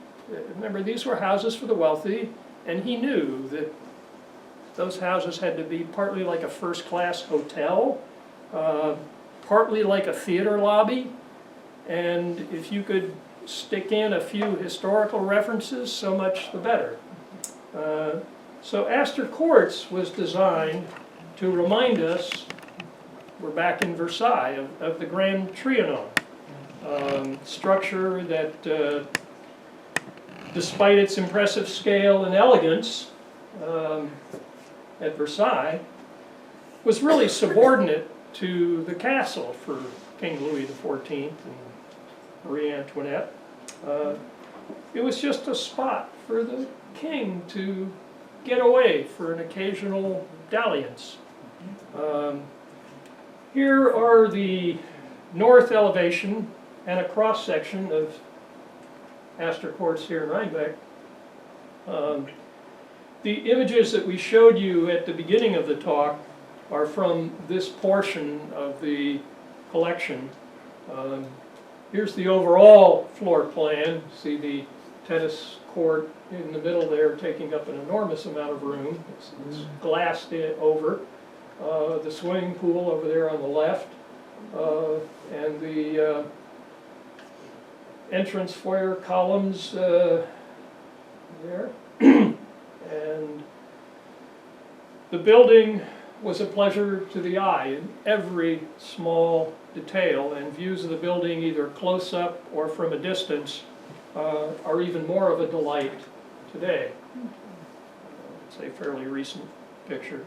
remember, these were houses for the wealthy, and he knew that those houses had to be partly like a first-class hotel, partly like a theater lobby, and if you could stick in a few historical references, so much the better. So Astor Courts was designed to remind us, we're back in Versailles, of the Grand Trianon, structure that, despite its impressive scale and elegance at Versailles, was really subordinate to the castle for King Louis XIV and Marie Antoinette. It was just a spot for the king to get away for an occasional dalliance. Here are the north elevation and a cross-section of Astor Courts here in Rhinebeck. The images that we showed you at the beginning of the talk are from this portion of the collection. Here's the overall floor plan. See the tennis court in the middle there taking up an enormous amount of room. It's glassed over. The swimming pool over there on the left, and the entrance foyer columns there. And the building was a pleasure to the eye in every small detail, and views of the building either close up or from a distance are even more of a delight today. It's a fairly recent picture.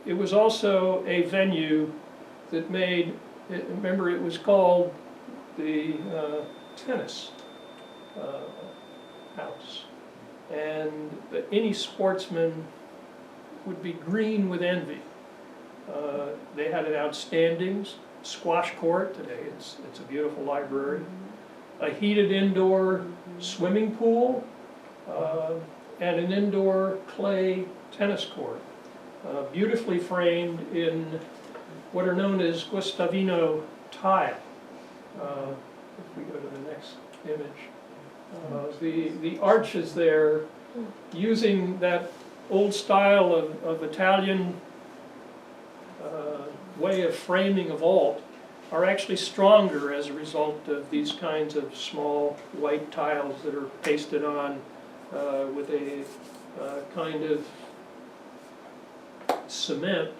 It was also a venue that made, remember, it was called the tennis house. And any sportsman would be green with envy. They had an outstanding squash court. Today it's a beautiful library. A heated indoor swimming pool, and an indoor clay tennis court. Beautifully framed in what are known as Guastavino tile. If we go to the next image. The arches there, using that old style of Italian way of framing a vault, are actually stronger as a result of these kinds of small white tiles that are pasted on with a kind of cement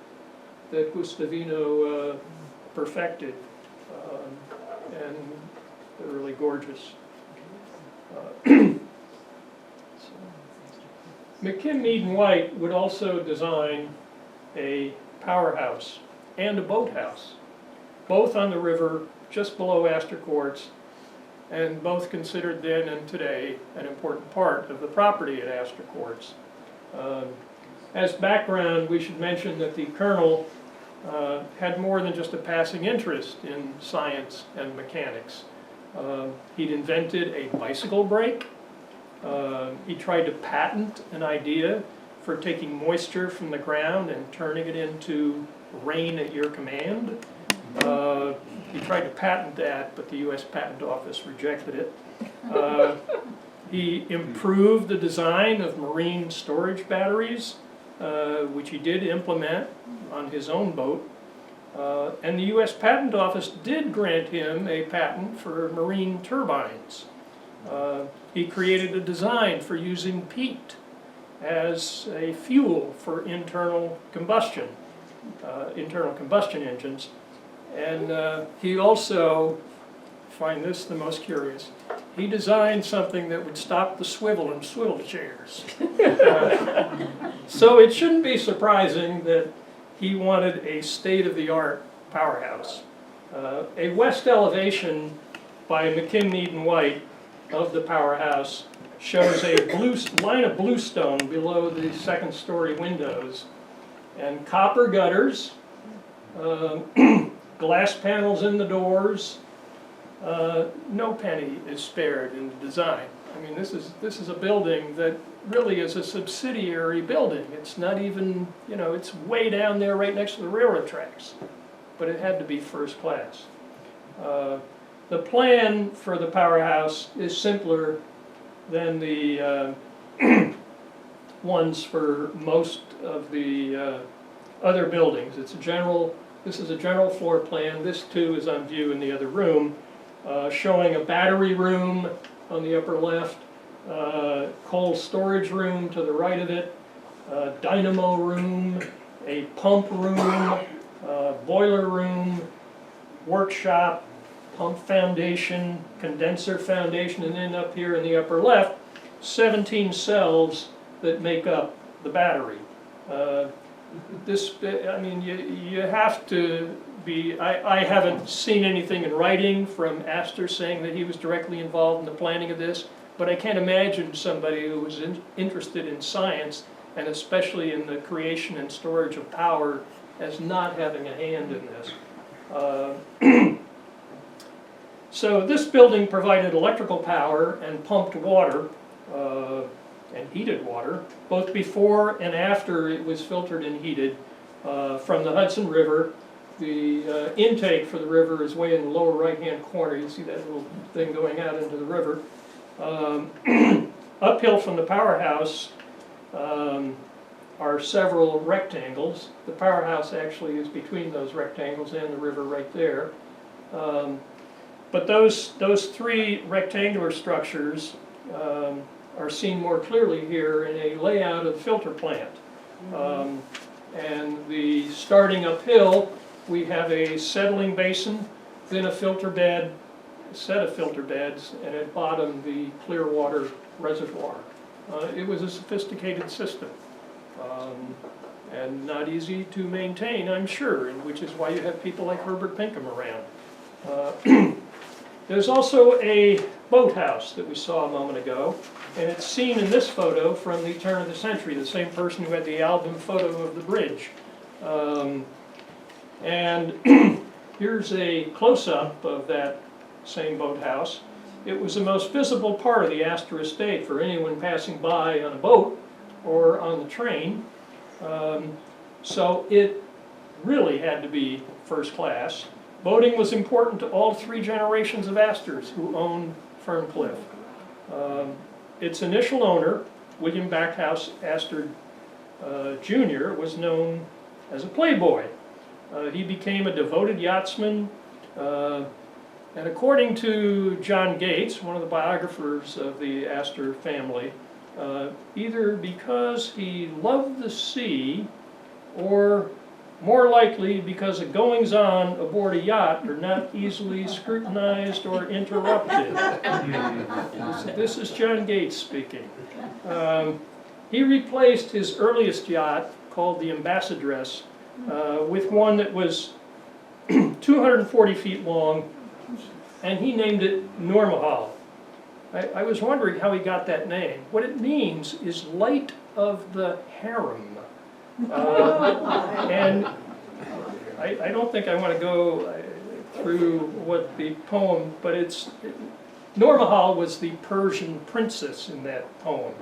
that Guastavino perfected, and they're really gorgeous. McKim, Mead and White would also design a powerhouse and a boathouse, both on the river just below Astor Courts, and both considered then and today an important part of the property at Astor Courts. As background, we should mention that the Colonel had more than just a passing interest in science and mechanics. He'd invented a bicycle brake. He tried to patent an idea for taking moisture from the ground and turning it into rain at your command. He tried to patent that, but the U.S. Patent Office rejected it. He improved the design of marine storage batteries, which he did implement on his own boat. And the U.S. Patent Office did grant him a patent for marine turbines. He created a design for using peat as a fuel for internal combustion engines. And he also, find this the most curious, he designed something that would stop the swivel in swivel chairs. So it shouldn't be surprising that he wanted a state-of-the-art powerhouse. A west elevation by McKim, Mead and White of the powerhouse shows a line of bluestone below the second-story windows, and copper gutters, glass panels in the doors. No penny is spared in the design. I mean, this is a building that really is a subsidiary building. It's not even, it's way down there right next to the railroad tracks, but it had to be first class. The plan for the powerhouse is simpler than the ones for most of the other buildings. This is a general floor plan. This too is on view in the other room, showing a battery room on the upper left, coal storage room to the right of it, dynamo room, a pump room, boiler room, workshop, pump foundation, condenser foundation, and then up here in the upper left, 17 cells that make up the battery. You have to be, I haven't seen anything in writing from Astor saying that he was directly involved in the planning of this, but I can't imagine somebody who was interested in science, and especially in the creation and storage of power, as not having a hand in this. So this building provided electrical power and pumped water, and heated water, both before and after it was filtered and heated from the Hudson River. The intake for the river is way in the lower right-hand corner. You see that little thing going out into the river. Uphill from the powerhouse are several rectangles. The powerhouse actually is between those rectangles and the river right there. But those three rectangular structures are seen more clearly here in a layout of the filter plant. And the starting uphill, we have a settling basin, then a filter bed, a set of filter beds, and at bottom the clear water reservoir. It was a sophisticated system, and not easy to maintain, I'm sure, and which is why you have people like Herbert Pinkham around. There's also a boathouse that we saw a moment ago, and it's seen in this photo from the turn of the century, the same person who had the album photo of the bridge. And here's a close-up of that same boathouse. It was the most visible part of the Astor estate for anyone passing by on a boat or on the train. So it really had to be first class. Boating was important to all three generations of Astors who owned Ferncliff. Its initial owner, William Backhouse Astor Jr., was known as a playboy. He became a devoted yachtsman, and according to John Gates, one of the biographers of the Astor family, either because he loved the sea or more likely because the goings-on aboard a yacht are not easily scrutinized or interrupted. This is John Gates speaking. He replaced his earliest yacht, called the Ambassadress, with one that was 240 feet long, and he named it Nourmahal. I was wondering how he got that name. What it means is light of the harem. And I don't think I want to go through what the poem, but Nourmahal was the Persian princess in that poem.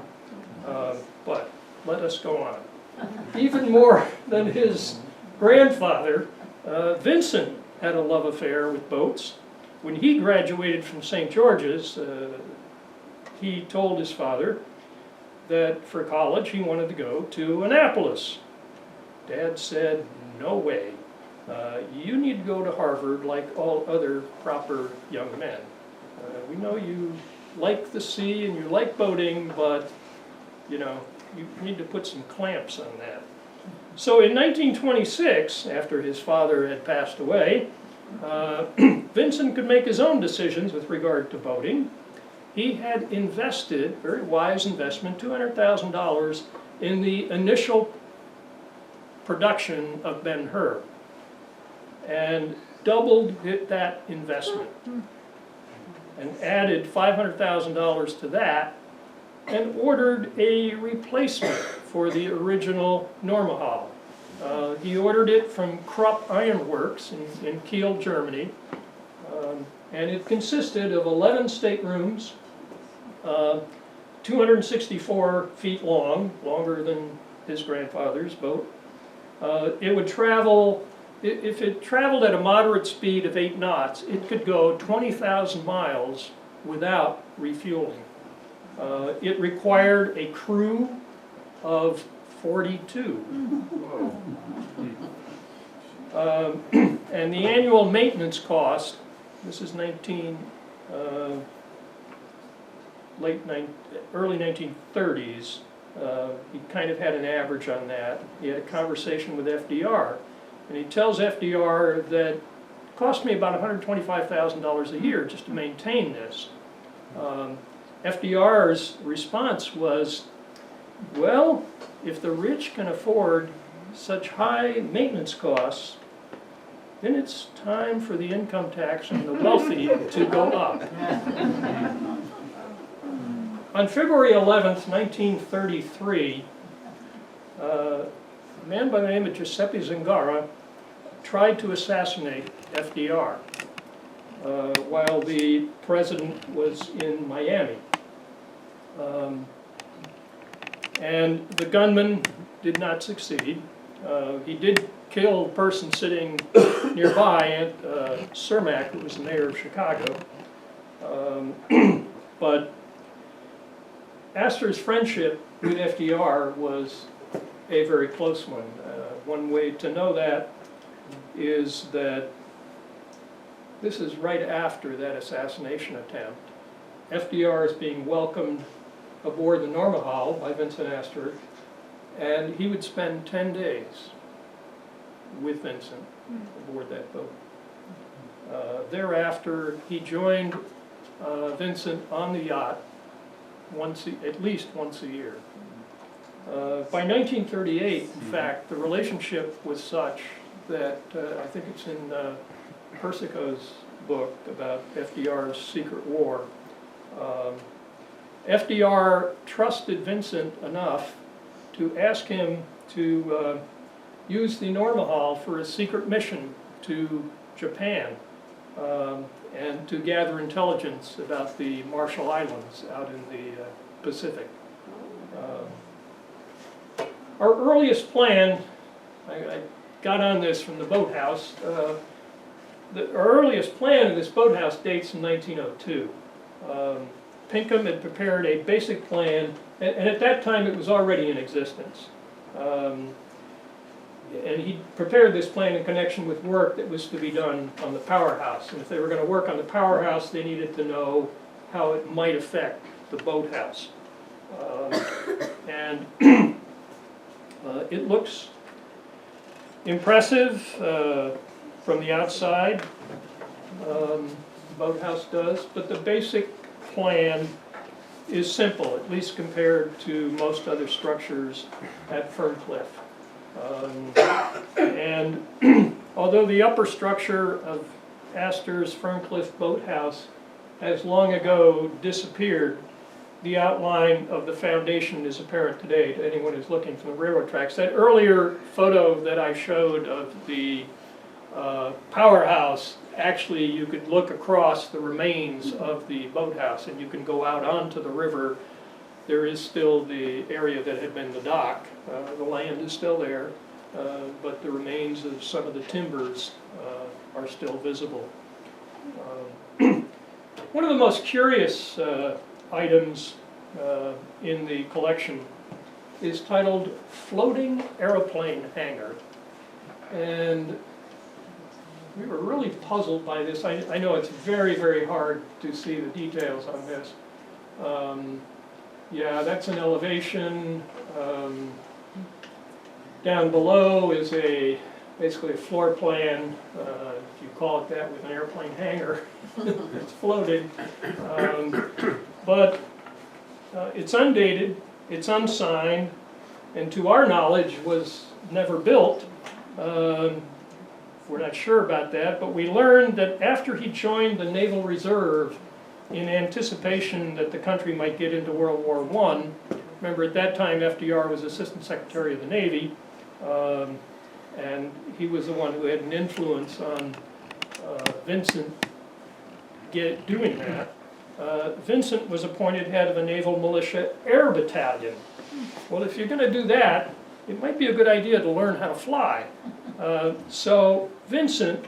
But let us go on. Even more than his grandfather, Vincent had a love affair with boats. When he graduated from St. George's, he told his father that for college he wanted to go to Annapolis. Dad said, "No way. You need to go to Harvard like all other proper young men. We know you like the sea and you like boating, but you know, you need to put some clamps on that." So in 1926, after his father had passed away, Vincent could make his own decisions with regard to boating. He had invested, very wise investment, $200,000 in the initial production of Ben-Hur, and doubled that investment, and added $500,000 to that, and ordered a replacement for the original Nourmahal. He ordered it from Krupp Iron Works in Kiel, Germany, and it consisted of 11 staterooms, 264 feet long, longer than his grandfather's boat. It would travel, if it traveled at a moderate speed of 8 knots, it could go 20,000 miles without refueling. It required a crew of 42. And the annual maintenance cost, this is early 1930s, he kind of had an average on that. He had a conversation with FDR, and he tells FDR that it cost me about $125,000 a year just to maintain this. FDR's response was, well, if the rich can afford such high maintenance costs, then it's time for the income tax on the wealthy to go up. On February 11th, 1933, a man by the name of Giuseppe Zangara tried to assassinate FDR while the president was in Miami. And the gunman did not succeed. He did kill a person sitting nearby, Aunt Cermak, who was the mayor of Chicago. But Astor's friendship with FDR was a very close one. One way to know that is that this is right after that assassination attempt. FDR is being welcomed aboard the Nourmahal by Vincent Astor, and he would spend 10 days with Vincent aboard that boat. Thereafter, he joined Vincent on the yacht at least once a year. By 1938, in fact, the relationship was such that I think it's in Persico's book about FDR's secret war. FDR trusted Vincent enough to ask him to use the Nourmahal for a secret mission to Japan and to gather intelligence about the Marshall Islands out in the Pacific. Our earliest plan, I got on this from the boathouse, our earliest plan of this boathouse dates in 1902. Pinkham had prepared a basic plan, and at that time it was already in existence. And he prepared this plan in connection with work that was to be done on the powerhouse. And if they were going to work on the powerhouse, they needed to know how it might affect the boathouse. And it looks impressive from the outside, the boathouse does, but the basic plan is simple, at least compared to most other structures at Ferncliff. And although the upper structure of Astor's Ferncliff boathouse has long ago disappeared, the outline of the foundation is apparent today to anyone who's looking from the railroad tracks. That earlier photo that I showed of the powerhouse, actually you could look across the remains of the boathouse and you can go out onto the river. There is still the area that had been the dock. The land is still there, but the remains of some of the timbers are still visible. One of the most curious items in the collection is titled Floating Aeroplane Hangar. And we were really puzzled by this. I know it's very, very hard to see the details on this. Yeah, that's an elevation. Down below is basically a floor plan, if you call it that, with an airplane hangar. It's floating. But it's undated, it's unsigned, and to our knowledge was never built. We're not sure about that, but we learned that after he joined the Naval Reserve in anticipation that the country might get into World War I, remember at that time FDR was Assistant Secretary of the Navy, and he was the one who had an influence on Vincent doing that. Vincent was appointed head of a Naval Militia Air Battalion. Well, if you're going to do that, it might be a good idea to learn how to fly. So Vincent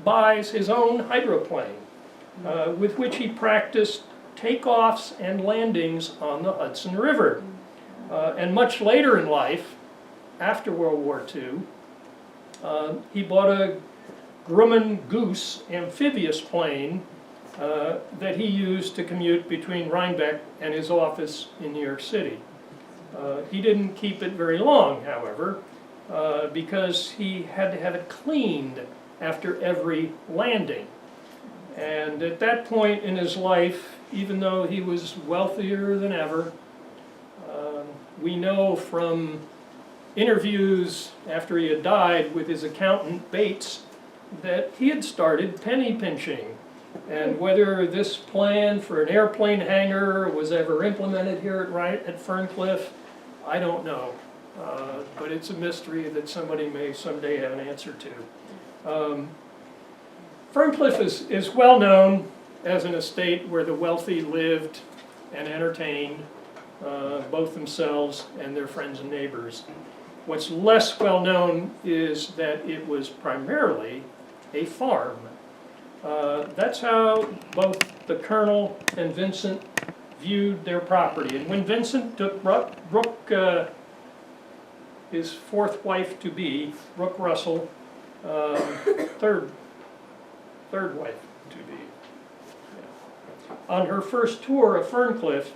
buys his own hydroplane, with which he practiced takeoffs and landings on the Hudson River. And much later in life, after World War II, he bought a Grumman Goose amphibious plane that he used to commute between Rhinebeck and his office in New York City. He didn't keep it very long, however, because he had to have it cleaned after every landing. And at that point in his life, even though he was wealthier than ever, we know from interviews after he had died with his accountant, Bates, that he had started penny pinching. And whether this plan for an airplane hangar was ever implemented here at Ferncliff, I don't know. But it's a mystery that somebody may someday have an answer to. Ferncliff is well known as an estate where the wealthy lived and entertained, both themselves and their friends and neighbors. What's less well known is that it was primarily a farm. That's how both the Colonel and Vincent viewed their property. And when Vincent took Brooke, his fourth wife-to-be, Brooke Russell, third wife-to-be, yeah, on her first tour of Ferncliff,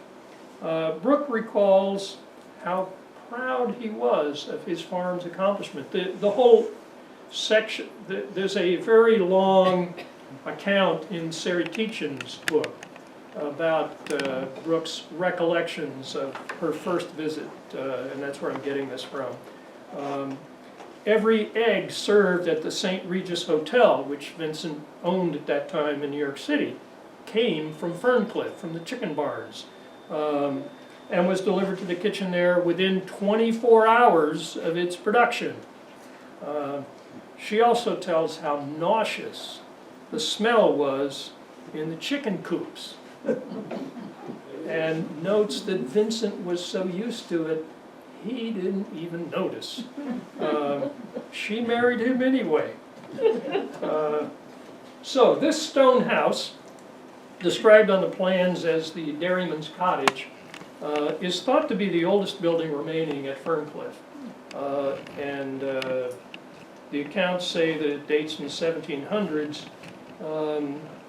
Brooke recalls how proud he was of his farm's accomplishment. The whole section, there's a very long account in Sarah Teachin's book about Brooke's recollections of her first visit, and that's where I'm getting this from. every egg served at the St. Regis Hotel, which Vincent owned at that time in New York City, came from Ferncliff, from the chicken barns, and was delivered to the kitchen there within 24 hours of its production. She also tells how nauseous the smell was in the chicken coops, and notes that Vincent was so used to it, he didn't even notice. She married him anyway. So this stone house, described on the plans as the Dairyman's Cottage, is thought to be the oldest building remaining at Ferncliff. And the accounts say that it dates from the 1700s.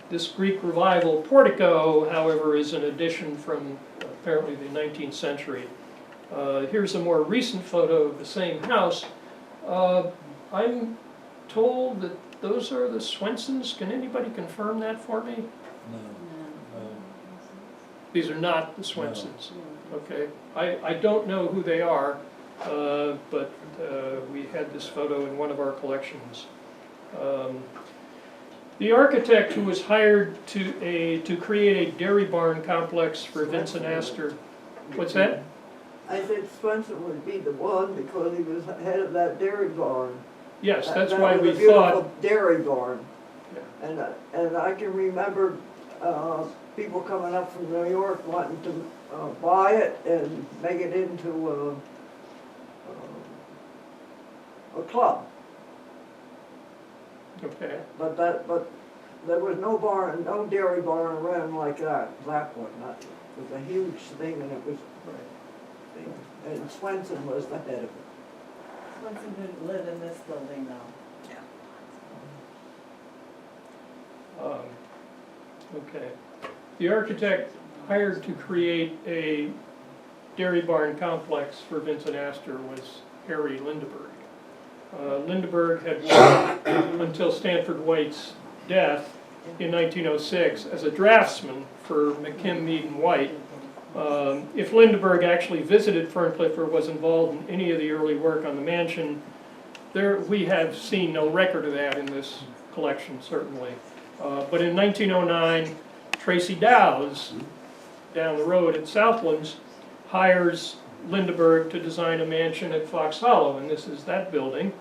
This Greek Revival portico, however, is an addition from apparently the 19th century. Here's a more recent photo of the same house. I'm told that those are the Swensons. Can anybody confirm that for me? No. These are not the Swensons. Okay. I don't know who they are, but we had this photo in one of our collections. The architect who was hired to create a dairy barn complex for Vincent Astor. What's that? I said Swenson would be the one because he was head of that dairy barn. Yes, that's That why was we a beautiful thought. dairy barn. Yeah. And I can remember people coming up from New York wanting to buy it and make it into a club. Okay. But there was no barn, no dairy barn around like that one. It was a huge thing, and it was, and Swenson was the head of it. Swenson didn't live in this building though. Okay. The architect hired to create a dairy barn complex for Vincent Astor was Harry Lindeberg. Lindeberg had worked until Stanford White's death in 1906 as a draftsman for McKim, Mead and White. If Lindeberg actually visited Ferncliff or was involved in any of the early work on the mansion, we have seen no record of that in this collection, certainly. But in 1909, Tracy Dowes, down the road at Southlands, hires Lindeberg to design a mansion at Fox Hollow, and this is that building,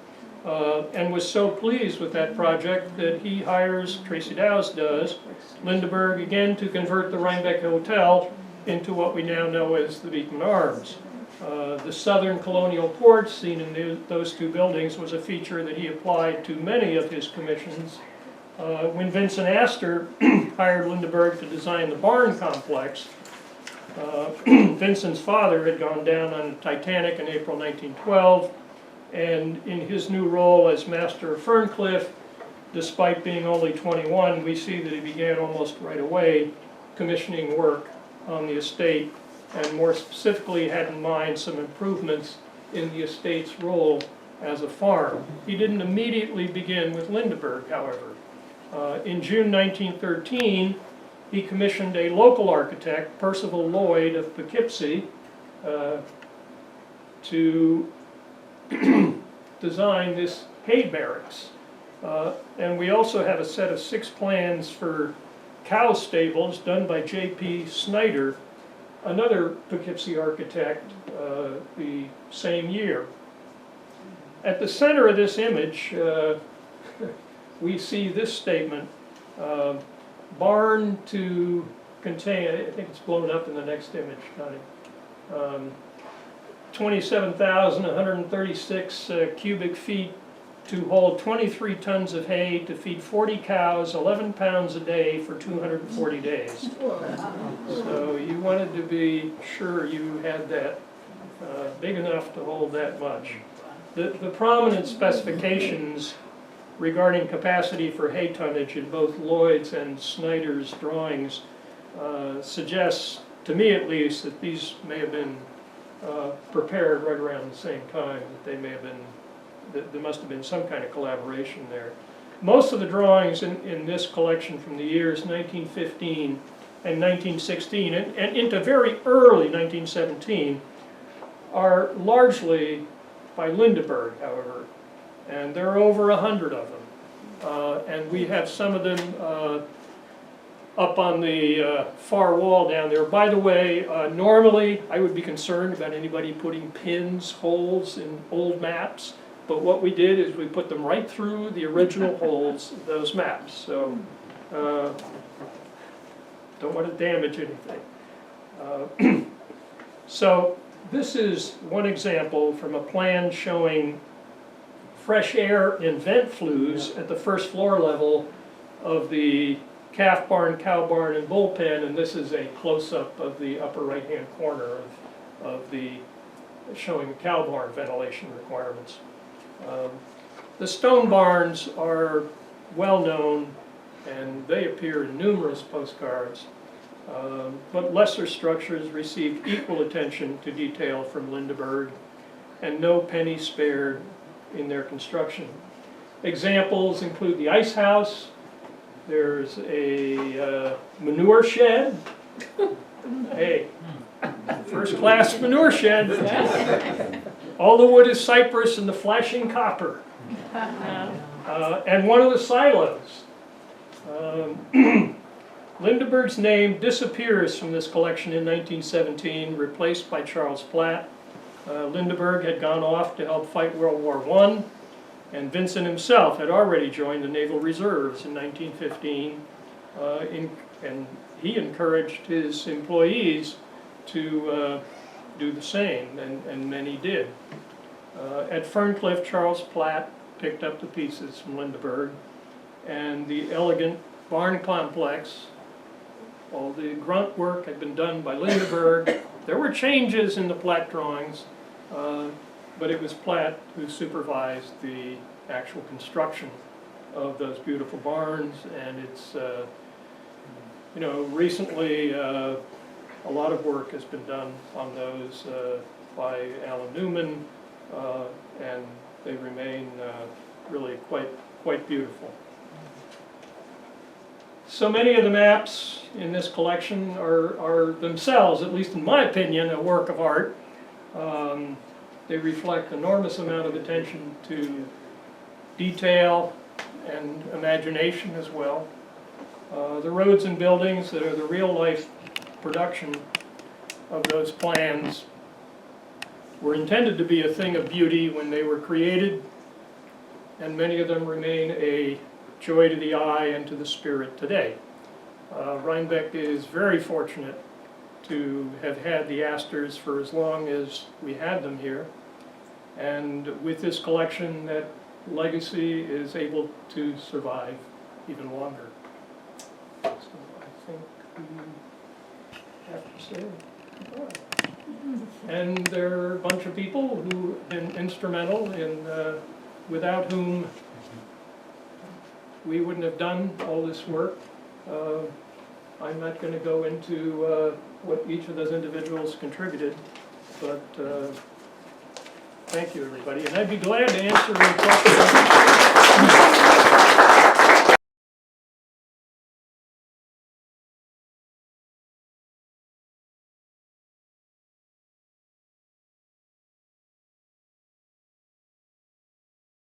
and was so pleased with that project that he hires, Tracy Dowes does, Lindeberg again to convert the Rhinebeck Hotel into what we now know as the Beekman Arms. The southern colonial porch seen in those two buildings was a feature that he applied to many of his commissions. When Vincent Astor hired Lindeberg to design the barn complex, Vincent's father had gone down on the Titanic in April 1912, and in his new role as master of Ferncliff, despite being only 21, we see that he began almost right away commissioning work on the estate, and more specifically had in mind some improvements in the estate's role as a farm. He didn't immediately begin with Lindeberg, however. In June 1913, he commissioned a local architect, Percival Lloyd of Poughkeepsie, to design this hay barracks. And we also have a set of 6 plans for cow stables done by J.P. Snyder, another Poughkeepsie architect, the same year. At the center of this image, we see this statement, barn to contain, I think it's blown up in the next image, Connie, 27,136 cubic feet to hold 23 tons of hay to feed 40 cows, 11 pounds a day for 240 days. So you wanted to be sure you had that big enough to hold that much. The prominent specifications regarding capacity for hay tonnage in both Lloyd's and Snyder's drawings suggests, to me at least, that these may have been prepared right around the same time, that they may have been, that there must have been some kind of collaboration there. Most of the drawings in this collection from the years 1915 and 1916 and into very early 1917 are largely by Lindeberg, however. And there are over 100 of them. And we have some of them up on the far wall down there. By the way, normally I would be concerned about anybody putting pins, holes in old maps, but what we did is we put them right through the original holes of those maps. So don't want to damage anything. So this is one example from a plan showing fresh air and vent flues at the first floor level of the calf barn, cow barn, and bullpen, and this is a close-up of the upper right-hand corner of the showing the cow barn ventilation requirements. The stone barns are well-known, and they appear in numerous postcards, but lesser structures received equal attention to detail from Lindeberg, and no penny spared in their construction. Examples include the ice house. There's a manure shed. Hey, first-class manure shed. All the wood is cypress and the flashing copper. And one of the silos. Lindeberg's name disappears from this collection in 1917, replaced by Charles Platt. Lindeberg had gone off to help fight World War I, and Vincent himself had already joined the Naval Reserves in 1915, and he encouraged his employees to do the same, and many did. At Ferncliff, Charles Platt picked up the pieces from Lindeberg, and the elegant barn complex, all the grunt work had been done by Lindeberg. There were changes in the Platt drawings, but it was Platt who supervised the actual construction of those beautiful barns, and it's, you know, recently a lot of work has been done on those by Alan Newman, and they remain really quite beautiful. So many of the maps in this collection are themselves, at least in my opinion, a work of art. They reflect enormous amount of attention to detail and imagination as well. The roads and buildings that are the real-life production of those plans were intended to be a thing of beauty when they were created, and many of them remain a joy to the eye and to the spirit today. Rhinebeck is very fortunate to have had the Astors for as long as we had them here, and with this collection, that legacy is able to survive even longer. So I think we have to say goodbye. And there are a bunch of people who have been instrumental in, without whom we wouldn't have done all this work. I'm not going to go into what each of those individuals contributed, but thank you, everybody. And I'd be glad to answer any questions.